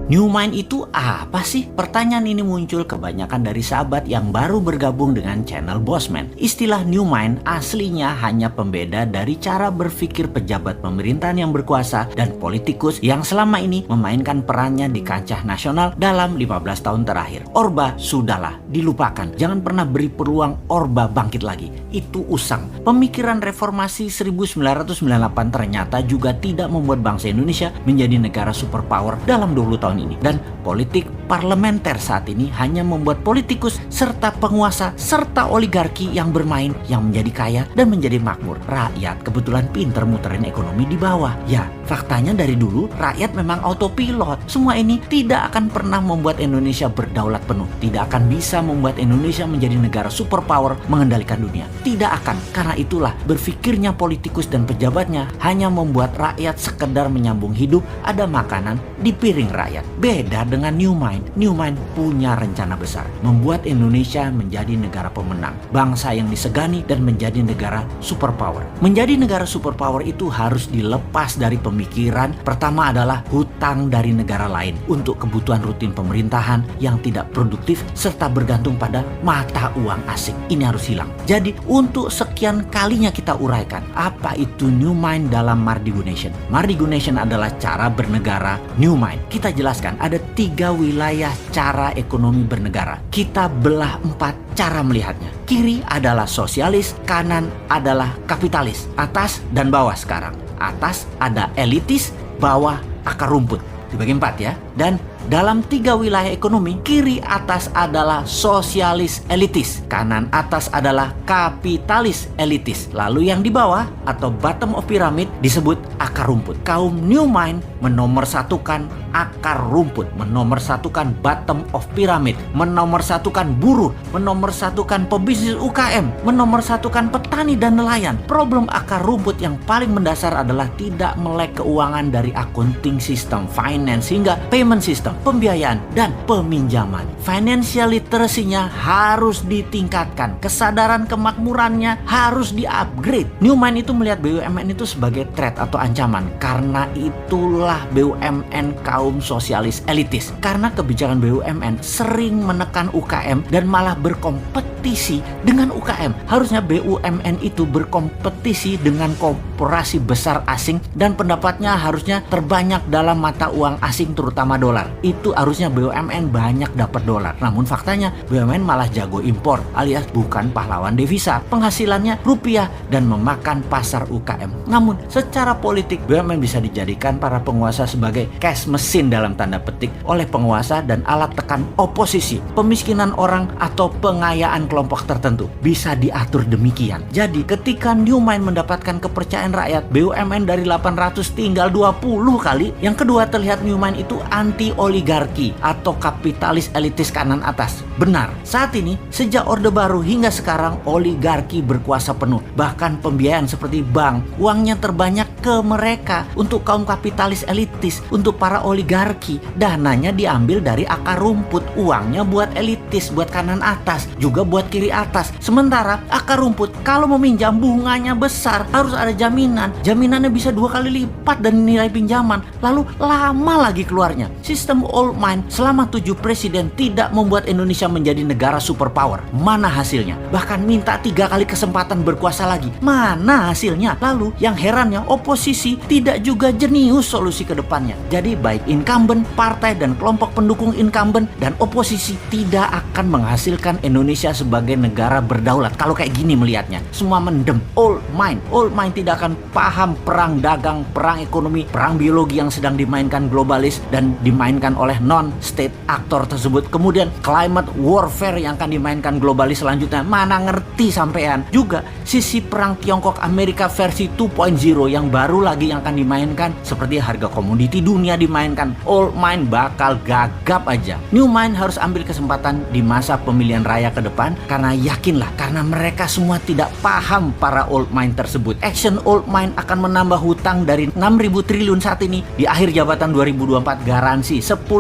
New Mind itu apa sih? Pertanyaan ini muncul kebanyakan dari sahabat yang baru bergabung dengan channel Bossman. Istilah New Mind aslinya hanya pembeda dari cara berpikir pejabat pemerintahan yang berkuasa dan politikus yang selama ini memainkan perannya di kancah nasional dalam 15 tahun terakhir. Orba sudahlah, dilupakan. Jangan pernah beri peluang Orba bangkit lagi. Itu usang. Pemikiran reformasi 1998 ternyata juga tidak membuat bangsa Indonesia menjadi negara superpower dalam 20 tahun ini, dan politik parlementer saat ini hanya membuat politikus serta penguasa serta oligarki yang bermain yang menjadi kaya dan menjadi makmur. Rakyat kebetulan pinter muterin ekonomi di bawah. Ya, faktanya dari dulu rakyat memang autopilot. Semua ini tidak akan pernah membuat Indonesia berdaulat penuh, tidak akan bisa membuat Indonesia menjadi negara superpower mengendalikan dunia. Tidak akan. Karena itulah berpikirnya politikus dan pejabatnya hanya membuat rakyat sekedar menyambung hidup, ada makanan di piring rakyat. Beda dengan New Mind. New Mind punya rencana besar, membuat Indonesia menjadi negara pemenang, bangsa yang disegani dan menjadi negara superpower. Menjadi negara superpower itu harus dilepas dari pemikiran pertama adalah hutang dari negara lain untuk kebutuhan rutin pemerintahan yang tidak produktif serta bergantung pada mata uang asing. Ini harus hilang. Jadi untuk sekian kalinya kita uraikan apa itu New Mind dalam Mardigu Nation. Mardigu Nation adalah cara bernegara New Mind. Kita jelaskan ada 3 wilayah cara ekonomi bernegara. Kita belah 4 cara melihatnya. Kiri adalah sosialis, kanan adalah kapitalis, atas dan bawah sekarang. Atas ada elitis, bawah akar rumput. Dibagi 4 ya. Dan dalam 3 wilayah ekonomi, kiri atas adalah sosialis elitis, kanan atas adalah kapitalis elitis. Lalu yang di bawah atau bottom of pyramid disebut akar rumput. Kaum New Mind menomorsatukan akar rumput, menomorsatukan bottom of pyramid, menomorsatukan buruh, menomorsatukan pebisnis UKM, menomorsatukan petani dan nelayan. Problem akar rumput yang paling mendasar adalah tidak melek keuangan dari accounting system, finance hingga payment system, pembiayaan dan peminjaman. Financial literacy-nya harus ditingkatkan, kesadaran kemakmurannya harus di-upgrade. New Mind itu melihat BUMN itu sebagai threat atau ancaman. Karena itulah BUMN kaum sosialis elitis. Karena kebijakan BUMN sering menekan UKM dan malah berkompetisi dengan UKM. Harusnya BUMN itu berkompetisi dengan korporasi besar asing dan pendapatnya harusnya terbanyak dalam mata uang asing terutama dolar. Itu harusnya BUMN banyak dapat dolar. Namun faktanya BUMN malah jago impor alias bukan pahlawan devisa. Penghasilannya rupiah dan memakan pasar UKM. Namun secara politik BUMN bisa dijadikan para penguasa sebagai cash mesin dalam tanda petik oleh penguasa dan alat tekan oposisi. Pemiskinan orang atau pengayaan kelompok tertentu bisa diatur demikian. Jadi ketika New Mind mendapatkan kepercayaan rakyat, BUMN dari 800 tinggal 20 kali. Yang kedua, terlihat New Mind itu anti oligarki atau kapitalis elitis kanan atas. Benar, saat ini sejak Orde Baru hingga sekarang oligarki berkuasa penuh. Bahkan pembiayaan seperti bank, uangnya terbanyak ke mereka. Untuk kaum kapitalis elitis, untuk para oligarki, dananya diambil dari akar rumput. Uangnya buat elitis, buat kanan atas, juga buat kiri atas. Sementara akar rumput kalau meminjam bunganya besar, harus ada jaminan. Jaminannya bisa 2 kali lipat dari nilai pinjaman. Lalu lama lagi keluarnya. Sistem old mind selama 7 presiden tidak membuat Indonesia menjadi negara superpower. Mana hasilnya? Bahkan minta 3 kali kesempatan berkuasa lagi. Mana hasilnya? Lalu yang herannya oposisi tidak juga jenius solusi ke depannya. Jadi baik incumbent, partai dan kelompok pendukung incumbent dan oposisi tidak akan menghasilkan Indonesia sebagai negara berdaulat. Kalau kayak gini melihatnya, semua mendem. Old mind tidak akan paham perang dagang, perang ekonomi, perang biologi yang sedang dimainkan globalis dan dimainkan oleh non-state aktor tersebut. Kemudian climate warfare yang akan dimainkan globalis selanjutnya. Mana ngerti sampean. Juga sisi perang Tiongkok Amerika versi 2.0 yang baru lagi yang akan dimainkan, seperti harga komoditi dunia dimainkan. Old mind bakal gagap aja. New Mind harus ambil kesempatan di masa pemilihan raya ke depan, karena yakinlah, karena mereka semua tidak paham para old mind tersebut. Action old mind akan menambah hutang dari 6.000 triliun saat ini di akhir jabatan 2024 gara garansi 10.000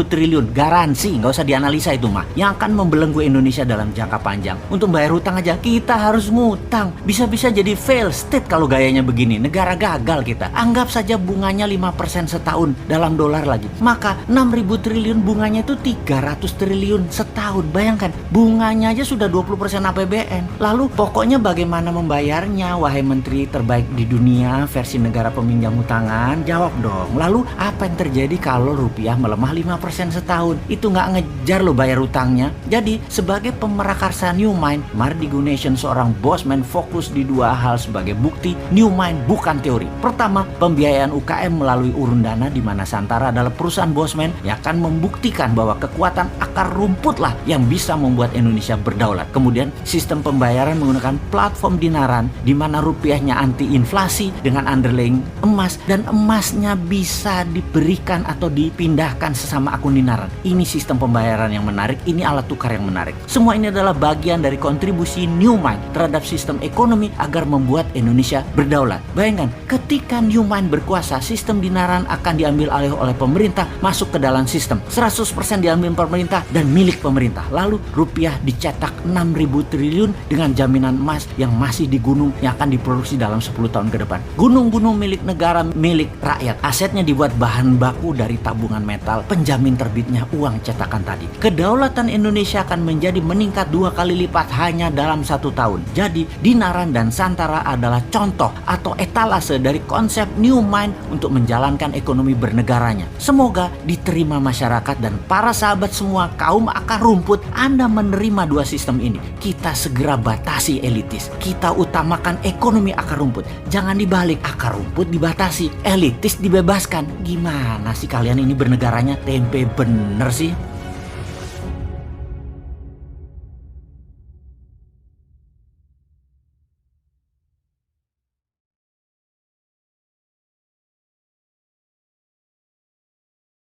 triliun, garansi, nggak usah dianalisa itu mah, yang akan membelenggu Indonesia dalam jangka panjang. Untuk bayar hutang aja kita harus ngutang, bisa-bisa jadi fail state kalau gayanya begini, negara gagal kita. Anggap saja bunganya 5% setahun dalam dolar lagi, maka 6.000 triliun bunganya itu 300 triliun setahun. Bayangkan, bunganya aja sudah 20% APBN. Lalu pokoknya bagaimana membayarnya, wahai menteri terbaik di dunia versi negara peminjam hutangan? Jawab dong. Lalu apa yang terjadi kalau rupiah melemah 5% setahun? Itu nggak ngejar lo bayar utangnya. Jadi sebagai pemerakarsa New Mind, Mardi Gunasion seorang bosman fokus di dua hal sebagai bukti New Mind bukan teori. Pertama, pembiayaan UKM melalui urun dana, di mana Santara adalah perusahaan bosman yang akan membuktikan bahwa kekuatan akar rumput lah yang bisa membuat Indonesia berdaulat. Kemudian sistem pembayaran menggunakan platform dinaran, di mana rupiahnya anti inflasi dengan underlying emas, dan emasnya bisa diberikan atau dipindahkan sesama akun dinaran. Ini sistem pembayaran yang menarik, ini alat tukar yang menarik. Semua ini adalah bagian dari kontribusi New Mind terhadap sistem ekonomi agar membuat Indonesia berdaulat. Bayangkan, ketika New Mind berkuasa, sistem dinaran akan diambil alih oleh pemerintah, masuk ke dalam sistem 100% diambil pemerintah dan milik pemerintah. Lalu rupiah dicetak 6.000 triliun dengan jaminan emas yang masih di gunung yang akan diproduksi dalam 10 tahun ke depan. Gunung-gunung milik negara, milik rakyat. Asetnya dibuat bahan baku dari tabungan metal, penjamin terbitnya uang cetakan tadi. Kedaulatan Indonesia akan menjadi meningkat 2 kali lipat hanya dalam 1 tahun. Jadi Dinaran dan Santara adalah contoh atau etalase dari konsep New Mind untuk menjalankan ekonomi bernegaranya. Semoga diterima masyarakat dan para sahabat semua kaum akar rumput. Anda menerima dua sistem ini. Kita segera batasi elitis. Kita utamakan ekonomi akar rumput. Jangan dibalik, akar rumput dibatasi, elitis dibebaskan. Gimana sih kalian ini bernegaranya? Tempe bener sih.